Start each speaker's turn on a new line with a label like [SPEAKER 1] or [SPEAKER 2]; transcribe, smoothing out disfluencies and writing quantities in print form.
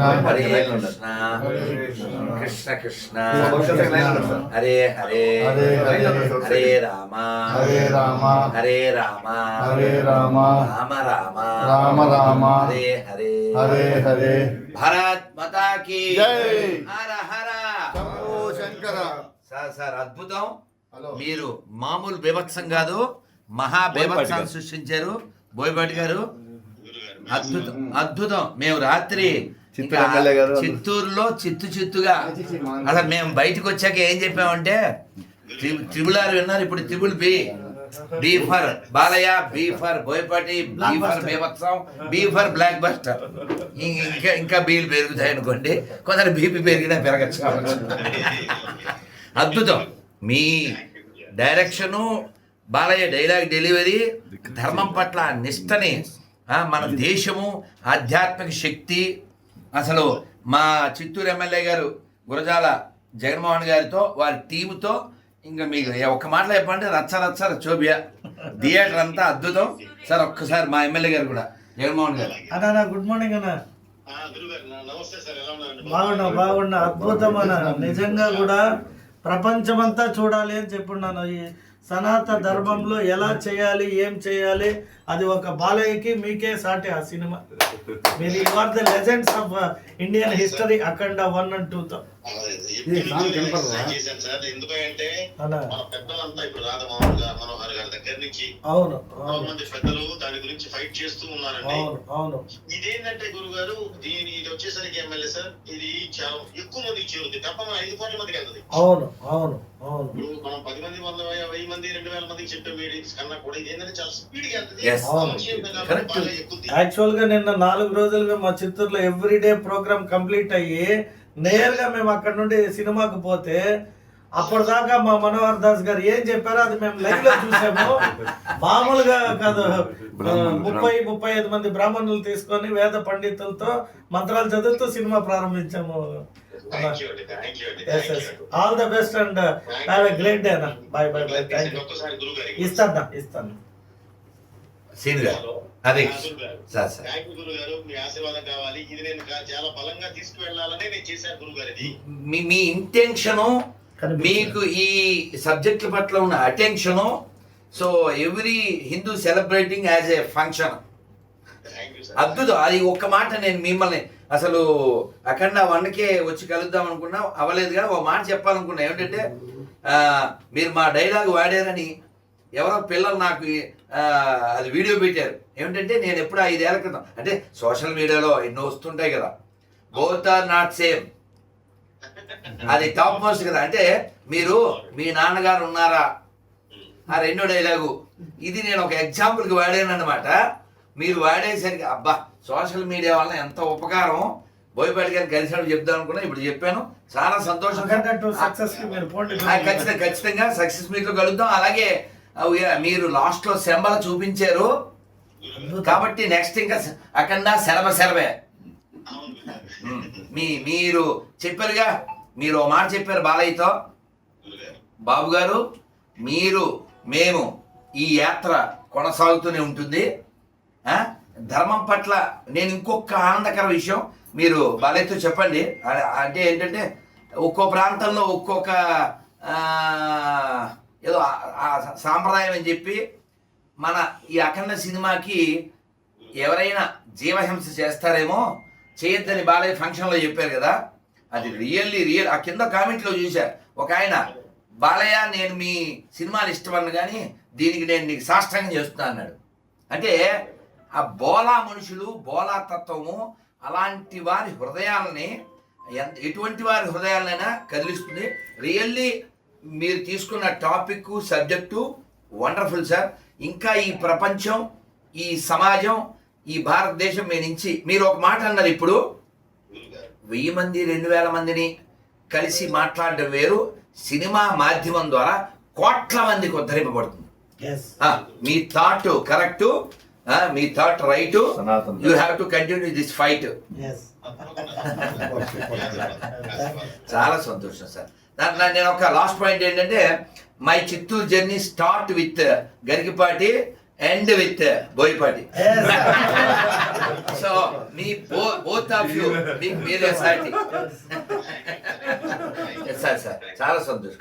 [SPEAKER 1] హరే కృష్ణ కృష్ణ కృష్ణ హరే హరే హరే రామ హరే రామ రామ రామ హరే హరే
[SPEAKER 2] హరే
[SPEAKER 1] భారత్ మాతా key
[SPEAKER 2] జై.
[SPEAKER 1] హర హర
[SPEAKER 2] Shankara.
[SPEAKER 1] Sir అద్భుతం. మీరు మామూలు బీభత్సం కాదు, మహా బీభత్సాన్ని సృష్టించారు బోయపాటి గారు. అద్భుతం అద్భుతం. మేము రాత్రి
[SPEAKER 2] చిత్తూరు ఎమ్మెల్యే గారు.
[SPEAKER 1] చిత్తూరులో చిత్తుగా అసలు మేము బయటకు వచ్చాక ఏం చెప్పామంటే ట్రిబుల్ ఆర్ విన్నారు, ఇప్పుడు triple B. B for Balayya, B for Boyapati, B for బీభత్సం, బి ఫర్ బ్లాక్ బస్టర్. ఇంకా బీలు పెరుగుతాయి అనుకోండి, కొందరు బీపీ పెరిగినా పెరగచ్చు. అద్భుతం. మీ డైరెక్షను, బాలయ్య డైలాగ్ డెలివరీ, ధర్మం పట్ల నిష్టని, మన దేశము, ఆధ్యాత్మిక శక్తి. అసలు మా చిత్తూరు ఎమ్మెల్యే గారు గురజాల జగన్మోహన్ గారితో వారి టీముతో ఇంకా మీకు ఒక్క మాటలో చెప్పండి, రచ్చ చోబియా థియేటర్ అంతా అద్భుతం సార్. ఒక్కసారి మా ఎమ్మెల్యే గారు కూడా జగన్మోహన్ గారు.
[SPEAKER 3] అన్నా గుడ్ మార్నింగ్ అన్న. బాగున్నా అద్భుతం అన్న. నిజంగా కూడా ప్రపంచమంతా చూడాలి అని చెప్పున్నాను. ఈ సనాతన ధర్మంలో ఎలా చేయాలి, ఏం చేయాలి, అది ఒక బాలయ్యకి మీకే సాటి ఆ సినిమా. మీరు you are the legends of Indian history, Akhanda 1 and 2 తో. అవును
[SPEAKER 4] పెద్దలు దాని గురించి ఫైట్ చేస్తూ ఉన్నారండి.
[SPEAKER 3] అవును.
[SPEAKER 4] ఇదేంటంటే గురువు గారు, ఇది వచ్చేసరికి ఎమ్మెల్యే సార్, ఇది చాలా ఎక్కువ మందికి చేరుతుంది. తప్ప 5 కోట్ల మందికి వెళ్తుంది.
[SPEAKER 3] అవును.
[SPEAKER 4] మనం 10 మంది, 1000 మంది, 2000 మందికి చెప్పే మీటింగ్స్ కన్నా కూడా ఇది ఏంటంటే చాలా స్పీడ్ గా వెళ్తుంది.
[SPEAKER 3] యాక్చువల్ గా నిన్న 4 రోజులుగా మా చిత్తూరులో ఎవ్రీడే ప్రోగ్రామ్ కంప్లీట్ అయ్యి నేరుగా మేము అక్కడ నుండి సినిమాకు పోతే అప్పటిదాకా మా మనోహర్ దాస్ గారు ఏం చెప్పారో అది మేము లైవ్ లో చూసాము. మామూలుగా కాదు, 30-35 మంది బ్రాహ్మణులు తీసుకొని వేద పండితులతో మంత్రాలు చదువుతూ సినిమా ప్రారంభించాము. All the best and have a great day అన్న. బాయ్. Thank you. ఇస్తాను.
[SPEAKER 1] సీన్ గారు అదే సార్
[SPEAKER 4] గురుగారు, మీ ఆశీర్వాదం కావాలి. ఇది నేను చాలా బలంగా తీసుకువెళ్ళాలని నేను చేశాను గురుగారు. ఇది
[SPEAKER 1] మీ ఇంటెన్షను, మీకు ఈ సబ్జెక్ట్ పట్ల ఉన్న attention. So every Hindu celebrating as a function. అద్భుతం. అది ఒక్క మాట నేను మిమ్మల్ని అసలు అఖండ 1కే వచ్చి కలుద్దాం అనుకున్నా, అవ్వలేదు. కానీ ఒక మాట చెప్పాలనుకున్నా, ఏమిటంటే మీరు మా డైలాగ్ వాడారని ఎవరో పిల్లలు నాకు అది వీడియో పెట్టారు. ఏమిటంటే నేను ఎప్పుడు 5 ఏళ్ల క్రితం, అంటే సోషల్ మీడియాలో ఎన్నో వస్తుంటాయి కదా, బోత్ ఆర్ నాట్ సేమ్, అది టాప్ మోస్ట్ కదా. అంటే మీరు మీ నాన్నగారు ఉన్నారా, ఆ 2వ డైలాగు, ఇది నేను ఒక ఎగ్జాంపుల్కి వాడాను అనమాట. మీరు వాడేసరికి అబ్బా సోషల్ మీడియా వల్ల ఎంత ఉపకారం, బోయపాటి గారిని కలిసినప్పుడు చెప్దాం అనుకున్నా, ఇప్పుడు చెప్పాను. చాలా సంతోషం. ఖచ్చితంగా సక్సెస్ మీట్లో కలుద్దాం. అలాగే మీరు లాస్ట్ లో శంబల చూపించారు కాబట్టి నెక్స్ట్ ఇంకా అఖండ సెలవే. మీరు చెప్పారుగా, మీరు ఓ మాట చెప్పారు బాలయ్యతో, బాబు గారు మేము ఈ యాత్ర కొనసాగుతూనే ఉంటుంది. ధర్మం పట్ల నేను ఇంకొక ఆనందకర విషయం మీరు బాలయ్యతో చెప్పండి. అంటే ఏంటంటే ఒక్కో ప్రాంతంలో ఒక్కొక్క ఏదో సాంప్రదాయం అని చెప్పి మన ఈ అఖండ సినిమాకి ఎవరైనా జీవహింస చేస్తారేమో, చేయొద్దని బాలయ్య ఫంక్షన్లో చెప్పారు కదా. అది రియల్. ఆ కింద కామెంట్లో చూసా ఒక ఆయన, బాలయ్య నేను మీ సినిమాలు ఇష్టపడను కానీ దీనికి నేను నీకు సాష్టాంగం చేస్తున్నా అన్నాడు. అంటే ఆ బోలా మనుషులు, బోలా తత్వము అలాంటి వారి హృదయాలని, ఎటువంటి వారి హృదయాలనైనా కదిలిస్తుంది. రియల్లీ మీరు తీసుకున్న టాపిక్, సబ్జెక్టు వండర్ఫుల్ సార్. ఇంకా ఈ ప్రపంచం, ఈ సమాజం, ఈ భారతదేశం మీ నుంచి మీరు ఒక మాట అన్నారు. ఇప్పుడు 1000 మంది 2000 మందిని కలిసి మాట్లాడడం వేరు, సినిమా మాధ్యమం ద్వారా కోట్ల మందికి ఉద్ధరింపబడుతుంది. మీ థాట్ కరెక్ట్, మీ thought right. You have to continue this fight. చాలా సంతోషం సార్. నేను ఒక లాస్ట్ పాయింట్ ఏంటంటే, my Chittoor journey start with Garikipati end with Boyapati.
[SPEAKER 3] Yes.
[SPEAKER 1] So మీ బోత్ ఆఫ్ యూ మీకు మీరే సాటి. సార్ చాలా సంతోషం.